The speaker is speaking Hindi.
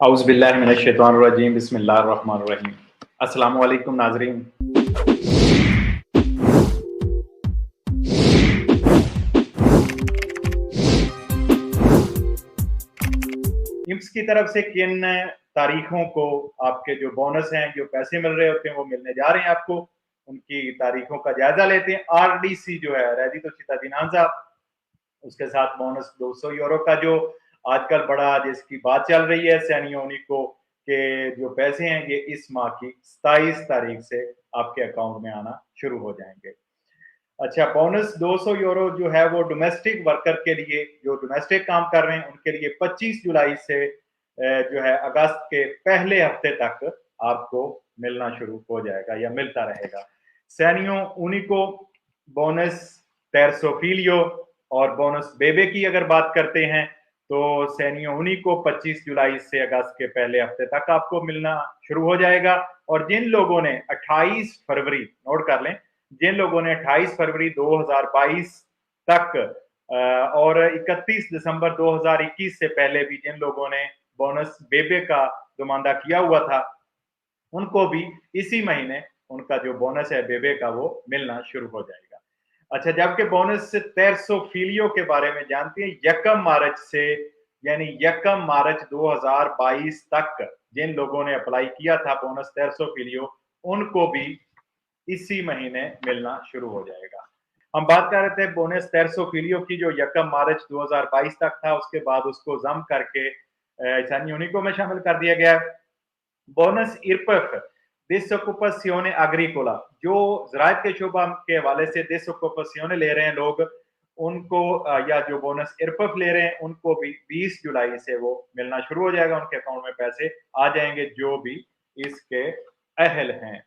औज़ुबिल्लाहिमिनश्शैतानिर्रजीम बिस्मिल्लाहिर्रहमानिर्रहीम। अस्सलामु अलैकुम नाज़रीन। इम्स की तरफ से किन तारीखों को आपके जो बोनस हैं, जो पैसे मिल रहे होते हैं, वो मिलने जा रहे हैं आपको, उनकी तारीखों का जायजा लेते हैं। आरडीसी जो है रेडितो चिटाडिनाज़ा, उसके साथ बोनस 200 यूरो का जो आजकल बड़ा जिसकी बात चल रही है सैनियों को के जो पैसे हैं ये इस माह की 27 तारीख से आपके अकाउंट में आना शुरू हो जाएंगे। अच्छा, बोनस 200 यूरो जो है वो डोमेस्टिक वर्कर के लिए, जो डोमेस्टिक काम कर रहे हैं उनके लिए 25 जुलाई से जो है अगस्त के पहले हफ्ते तक आपको मिलना शुरू हो जाएगा या मिलता रहेगा। सैनियों उन्हीं को बोनस टेरसोफिलियो और बोनस बेबे की अगर बात करते हैं तो सैनियों उन्हीं को 25 जुलाई से अगस्त के पहले हफ्ते तक आपको मिलना शुरू हो जाएगा। और जिन लोगों ने 28 फरवरी, नोट कर लें, जिन लोगों ने 28 फरवरी 2022 तक और 31 दिसंबर 2021 से पहले भी जिन लोगों ने बोनस बेबे का दुमानदा किया हुआ था, उनको भी इसी महीने उनका जो बोनस है बेबे का वो मिलना शुरू हो जाएगा। अच्छा, जबकि बोनस तेरसोफिलियो के बारे में जानते हैं, 1 मार्च से यानी 1 मार्च 2022 तक जिन लोगों ने अप्लाई किया था बोनस तेरसोफिलियो, उनको भी इसी महीने मिलना शुरू हो जाएगा। हम बात कर रहे थे बोनस तेरसोफिलियो की जो 1 मार्च 2022 तक था, उसके बाद उसको जम करके सैनियोनिको में शामिल कर दिया गया। बोनस इरपफ डिसोकुपासियोने एग्रीकोला, जो ज़राअत के शोबा के हवाले से डिसोकुपासियोने ले रहे हैं लोग, उनको या जो बोनस इरपफ ले रहे हैं उनको भी 20 जुलाई से वो मिलना शुरू हो जाएगा। उनके अकाउंट में पैसे आ जाएंगे जो भी इसके अहल हैं।